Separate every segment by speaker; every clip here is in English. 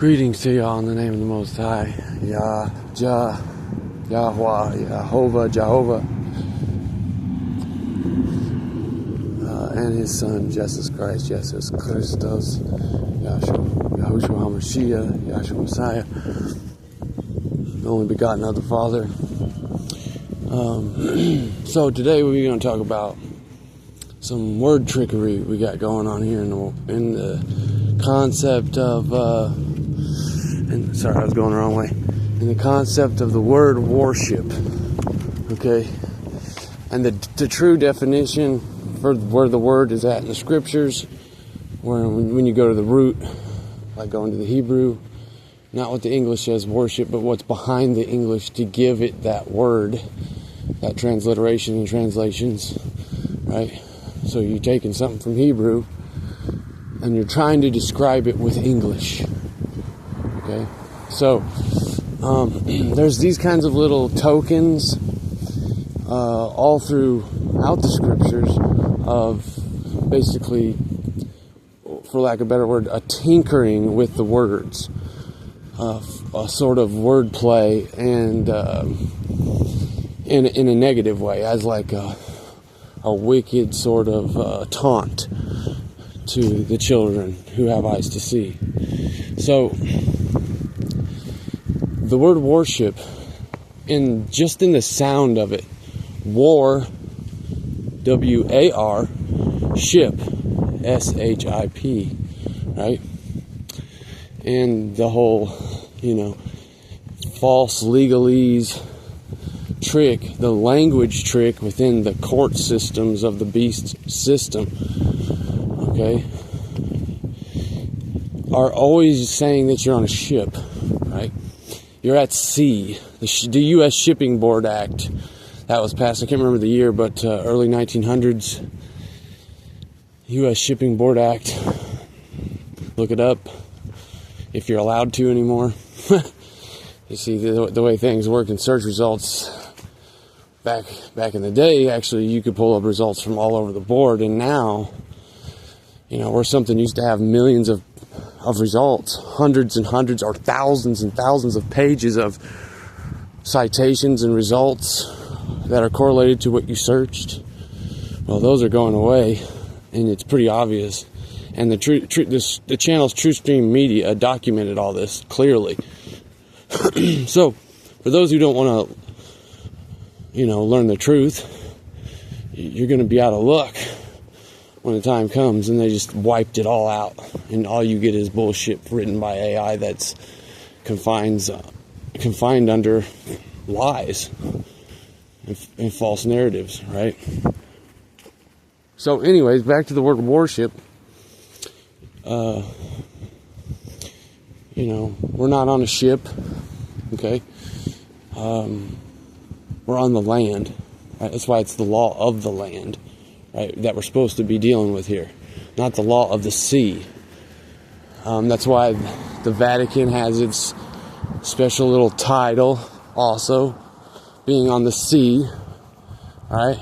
Speaker 1: Greetings to y'all in the name of the Most High, Yahweh, Jehovah, and His Son, Jesus Christ, Jesus Christos, Yahushua HaMashiach, Yahshua Messiah, the only begotten of the Father. So today we're going to talk about some word trickery we got going on here in the concept of, sorry, I was going the wrong way. In the concept of the word worship, okay? And the true definition for where the word is at in the scriptures, when you go to the root, like going to the Hebrew, not what the English says worship, but what's behind the English to give it that word, that transliteration and translations, right? So you're taking something from Hebrew and you're trying to describe it with English, okay? So there's these kinds of little tokens all throughout the scriptures of basically, for lack of a better word, a tinkering with the words, a sort of wordplay, and in a negative way, as like a wicked sort of taunt to the children who have eyes to see. So the word worship, just in the sound of it, war, W-A-R, ship, S-H-I-P, right? And the whole, false legalese trick, the language trick within the court systems of the beast system, okay, are always saying that you're on a ship, right? You're at sea. The U.S. Shipping Board Act, that was passed, I can't remember the year, but early 1900s, U.S. Shipping Board Act. Look it up, if you're allowed to anymore. You see, the way things work in search results, back in the day, actually, you could pull up results from all over the board, and now, where something used to have millions of results, hundreds and hundreds or thousands and thousands of pages of citations and results that are correlated to what you searched, well, those are going away, and it's pretty obvious. And the channel's TrueStream Media documented all this clearly. So, for those who don't want to, learn the truth, you're going to be out of luck when the time comes, and they just wiped it all out, and all you get is bullshit written by AI that's confined under lies and false narratives, right? So anyways, back to the word worship. We're not on a ship, okay? We're on the land, right? That's why it's the law of the land, right, that we're supposed to be dealing with here, not the law of the sea. That's why the Vatican has its special little title, also, being on the sea, right?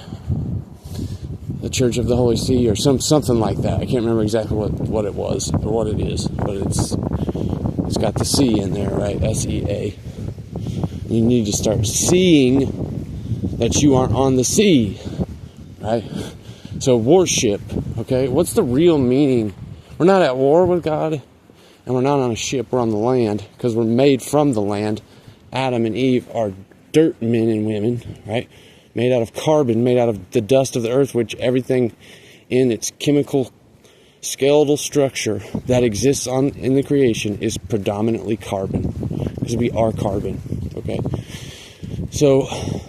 Speaker 1: The Church of the Holy See, or something like that. I can't remember exactly what it was, or what it is, but it's got the C in there, right? S-E-A. You need to start seeing that you aren't on the sea, right? So worship, okay? What's the real meaning? We're not at war with God, and we're not on a ship. We're on the land, because we're made from the land. Adam and Eve are dirt men and women, right? Made out of carbon, made out of the dust of the earth, which everything in its chemical skeletal structure that exists in the creation is predominantly carbon, because we are carbon, okay? So, I'm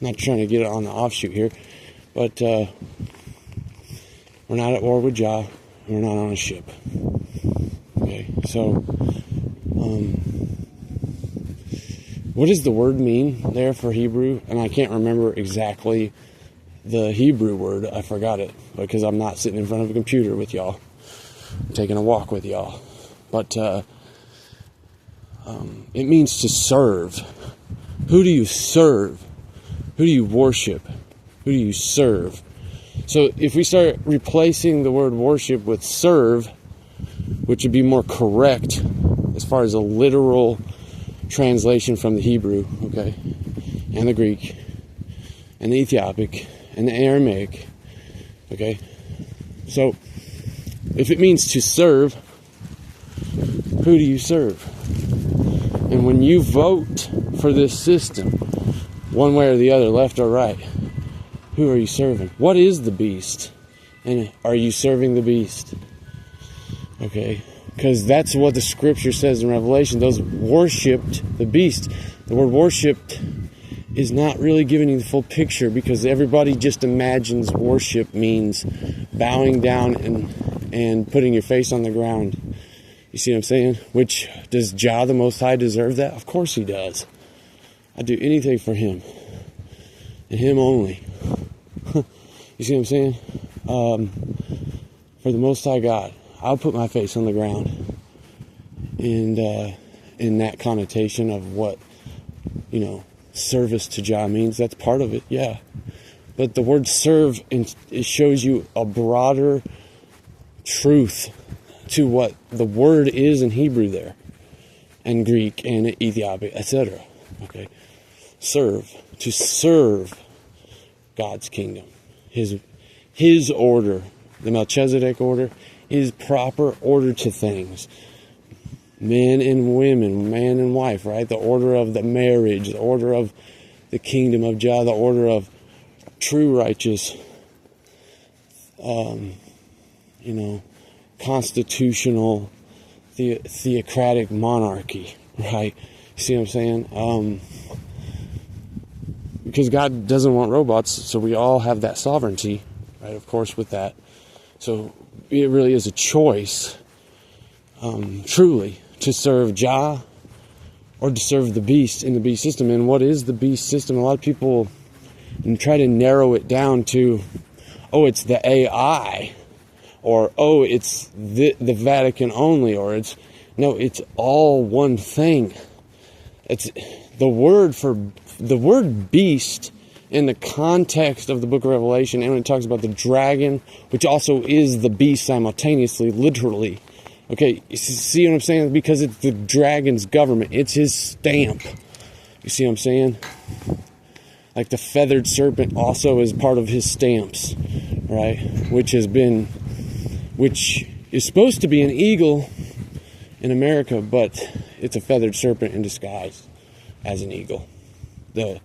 Speaker 1: not trying to get it on the offshoot here, but we're not at war with Jah, and we're not on a ship, okay? So, what does the word mean there for Hebrew? And I can't remember exactly the Hebrew word. I forgot it because I'm not sitting in front of a computer with y'all. I'm taking a walk with y'all. But it means to serve. Who do you serve? Who do you worship? Who do you serve? So if we start replacing the word worship with serve, which would be more correct as far as a literal translation from the Hebrew, okay, and the Greek, and the Ethiopic, and the Aramaic, okay? So, if it means to serve, who do you serve? And when you vote for this system, one way or the other, left or right, who are you serving? What is the beast? And are you serving the beast? Okay? Because that's what the scripture says in Revelation. Those worshipped the beast. The word worshipped is not really giving you the full picture, because everybody just imagines worship means bowing down and putting your face on the ground. You see what I'm saying? Which, does Jah the Most High deserve that? Of course he does. I'd do anything for him. And him only. You see what I'm saying? For the Most High God, I'll put my face on the ground. And in that connotation of what, service to Jah means, that's part of it, yeah. But the word serve, it shows you a broader truth to what the word is in Hebrew there, and Greek, and Ethiopic, etc. Okay? Serve. To serve God's kingdom. His order, the Melchizedek order, his proper order to things. Men and women, man and wife, right? The order of the marriage, the order of the kingdom of Jah, the order of true righteous, constitutional, theocratic monarchy, right? You see what I'm saying? Because God doesn't want robots, so we all have that sovereignty, right? Of course, with that. So it really is a choice, truly, to serve Jah or to serve the beast in the beast system. And what is the beast system? A lot of people try to narrow it down to, it's the AI, or it's the Vatican only, or it's all one thing. It's the word beast in the context of the book of Revelation, and when it talks about the dragon, which also is the beast simultaneously, literally. Okay, you see what I'm saying? Because it's the dragon's government. It's his stamp. You see what I'm saying? Like the feathered serpent also is part of his stamps, right? Which is supposed to be an eagle in America, but it's a feathered serpent in disguise as an eagle. The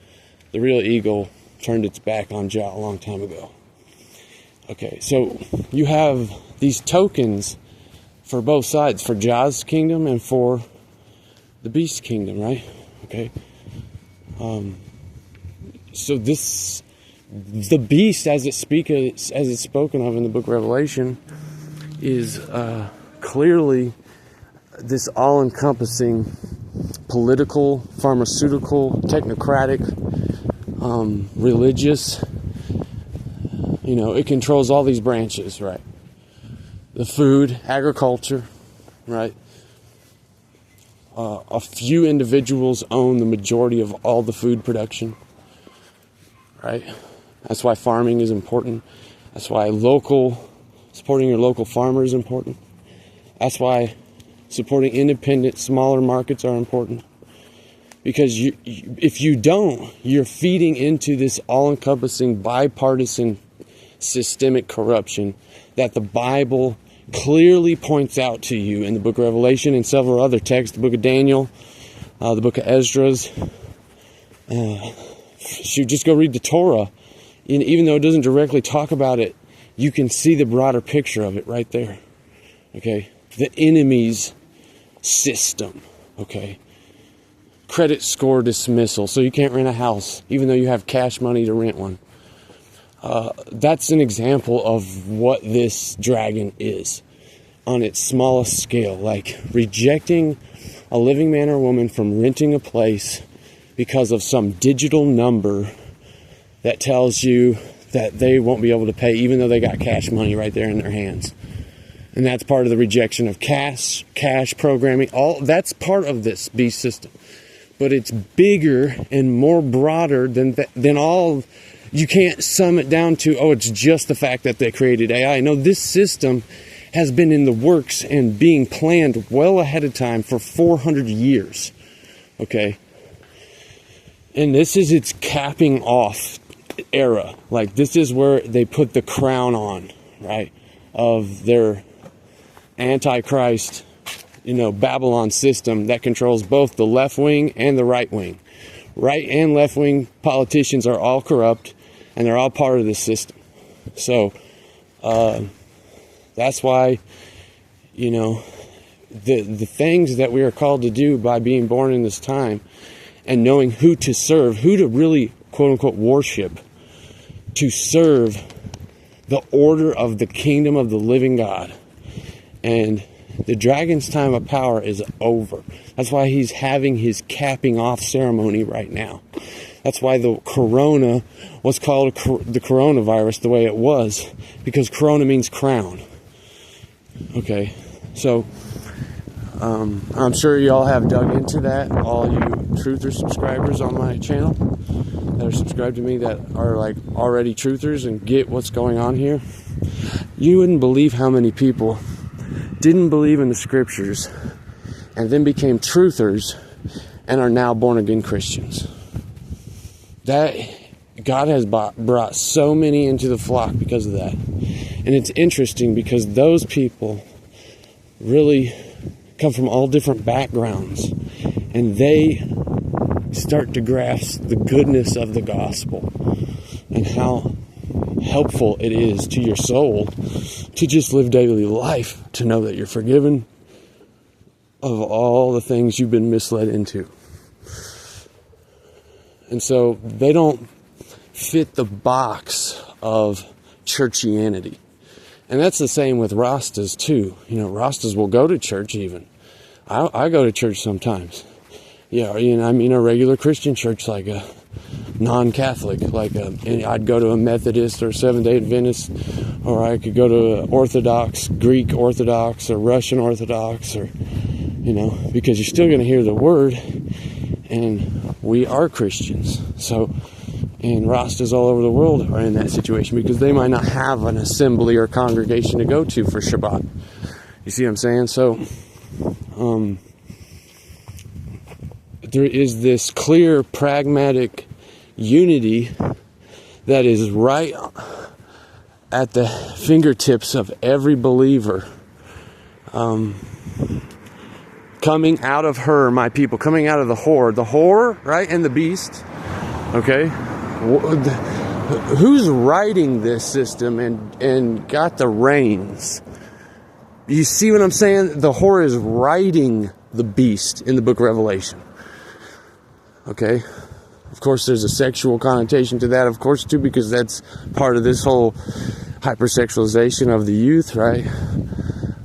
Speaker 1: real eagle turned its back on Jah a long time ago. Okay, so you have these tokens for both sides, for Jah's kingdom and for the beast kingdom, right? Okay. So the beast, as it's spoken of in the book of Revelation, is clearly this all-encompassing political, pharmaceutical, technocratic, religious. It controls all these branches, right? The food, agriculture, right? A few individuals own the majority of all the food production, right? That's why farming is important. That's why supporting your local farmer is important. That's why supporting independent, smaller markets are important. Because if you don't, you're feeding into this all-encompassing, bipartisan, systemic corruption that the Bible clearly points out to you in the book of Revelation and several other texts, the book of Daniel, the book of Esdras. Just go read the Torah. And even though it doesn't directly talk about it, you can see the broader picture of it right there. Okay? The enemy's system. Okay? Credit score dismissal. So you can't rent a house, even though you have cash money to rent one. That's an example of what this dragon is on its smallest scale. Like rejecting a living man or woman from renting a place because of some digital number that tells you that they won't be able to pay, even though they got cash money right there in their hands. And that's part of the rejection of cash programming. All that's part of this beast system. But it's bigger and more broader than all. You can't sum it down to, it's just the fact that they created AI. No, this system has been in the works and being planned well ahead of time for 400 years. Okay? And this is its capping off era. Like, this is where they put the crown on, right? Of their Antichrist, Babylon system that controls both the left wing and the right wing. Right and left wing politicians are all corrupt, and they're all part of this system. So, that's why, the things that we are called to do by being born in this time and knowing who to serve, who to really, quote unquote, worship, to serve the order of the kingdom of the living God. And the dragon's time of power is over. That's why he's having his capping off ceremony right now. That's why the corona was called the coronavirus the way it was, because corona means crown. Okay, so I'm sure y'all have dug into that, all you truther subscribers on my channel that are subscribed to me, that are like already truthers and get what's going on here. You wouldn't believe how many people didn't believe in the scriptures and then became truthers and are now born again Christians. That God has brought so many into the flock because of that. And it's interesting because those people really come from all different backgrounds, and they start to grasp the goodness of the gospel and how helpful it is to your soul to just live daily life, to know that you're forgiven of all the things you've been misled into. And so they don't fit the box of churchianity. And that's the same with Rastas too. Rastas will go to church even. I go to church sometimes. Yeah, a regular Christian church, like a non-Catholic. I'd go to a Methodist or Seventh-day Adventist, or I could go to Orthodox, Greek Orthodox, or Russian Orthodox, or, because you're still going to hear the word, and we are Christians. So, and Rastas all over the world are in that situation because they might not have an assembly or congregation to go to for Shabbat. You see what I'm saying? So, there is this clear, pragmatic unity that is right at the fingertips of every believer. Coming out of her, my people, coming out of the whore, right, and the beast. Okay, who's writing this system and got the reins? You see what I'm saying? The whore is writing the beast in the book of Revelation. Okay, of course there's a sexual connotation to that, of course, too, because that's part of this whole hypersexualization of the youth, right?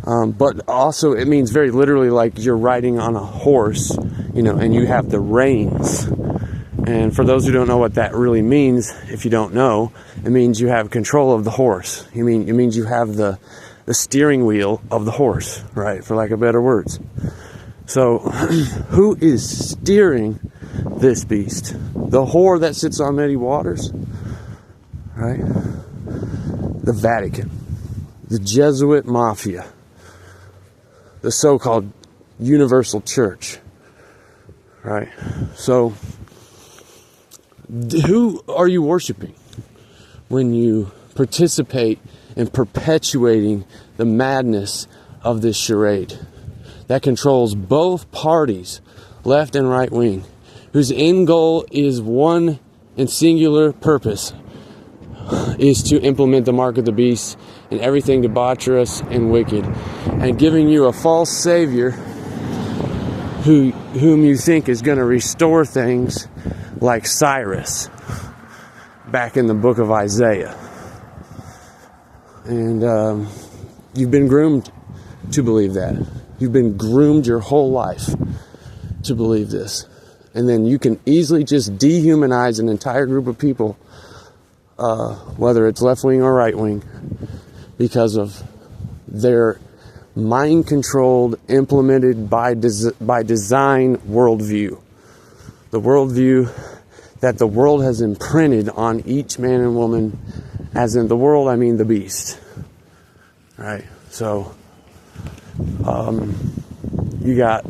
Speaker 1: But also it means very literally like you're riding on a horse, and you have the reins. And for those who don't know what that really means, if you don't know, it means you have control of the horse. It means you have the steering wheel of the horse, right? For lack of better words. So, who is steering this beast? The whore that sits on many waters, right? The Vatican, the Jesuit mafia, the so-called universal church, right? So, who are you worshiping when you participate in perpetuating the madness of this charade that controls both parties, left and right wing, whose end goal is one and singular purpose, is to implement the mark of the beast and everything debaucherous and wicked, and giving you a false savior whom you think is going to restore things like Cyrus back in the book of Isaiah. And you've been groomed to believe that. You've been groomed your whole life to believe this. And then you can easily just dehumanize an entire group of people, whether it's left wing or right wing, because of their mind-controlled, implemented by design worldview. The worldview that the world has imprinted on each man and woman, as in the world, I mean the beast. Right? So, You got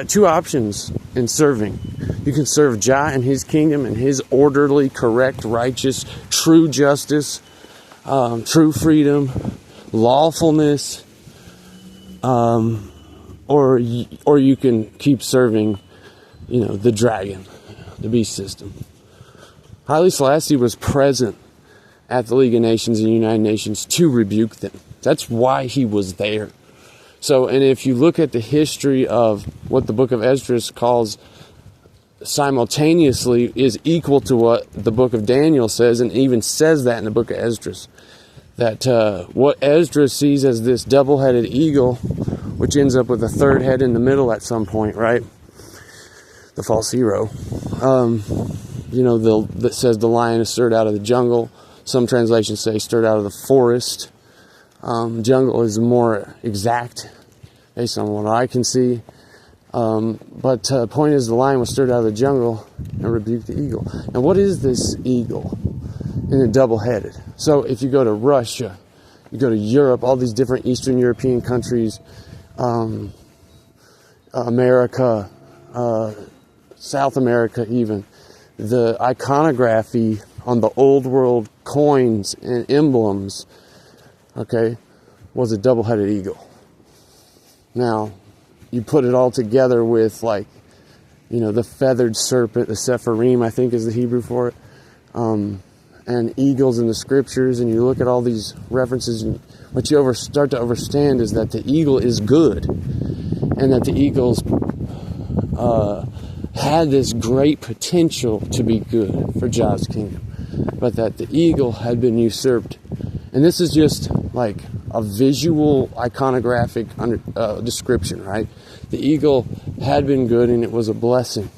Speaker 1: two options in serving. You can serve Jah and his kingdom and his orderly, correct, righteous, true justice, true freedom, lawfulness, or you can keep serving, the dragon, the beast system. Haile-Selassie was present at the League of Nations and United Nations to rebuke them. That's why he was there. So, and if you look at the history of what the book of Esdras calls simultaneously is equal to what the book of Daniel says, and even says that in the book of Esdras, that what Esdras sees as this double-headed eagle, which ends up with a third head in the middle at some point, right? The false hero. That says the lion is stirred out of the jungle. Some translations say stirred out of the forest. Jungle is more exact based on what I can see. But the point is, the lion was stirred out of the jungle and rebuked the eagle. And what is this eagle? And it's double-headed. So if you go to Russia, you go to Europe, all these different Eastern European countries, America, South America even, the iconography on the old world coins and emblems, was a double-headed eagle. Now, you put it all together with, the feathered serpent, the Sephirim, I think is the Hebrew for it, and eagles in the scriptures, and you look at all these references, and what you start to understand is that the eagle is good, and that the eagles had this great potential to be good for Jah's kingdom, but that the eagle had been usurped. And this is just like a visual iconographic description, right? The eagle had been good, and it was a blessing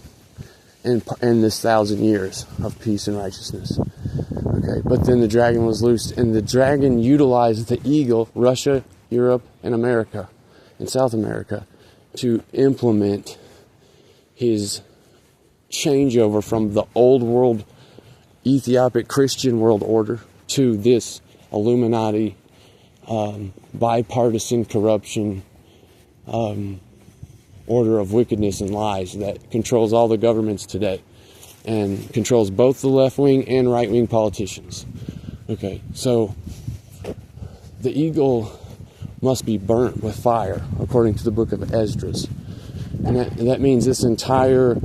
Speaker 1: in this 1,000 years of peace and righteousness. But then the dragon was loosed, and the dragon utilized the eagle, Russia, Europe, and America, and South America, to implement his changeover from the old world Ethiopic Christian world order to this Illuminati, bipartisan corruption, order of wickedness and lies that controls all the governments today and controls both the left-wing and right-wing politicians. So the eagle must be burnt with fire, according to the book of Esdras. And that means this entire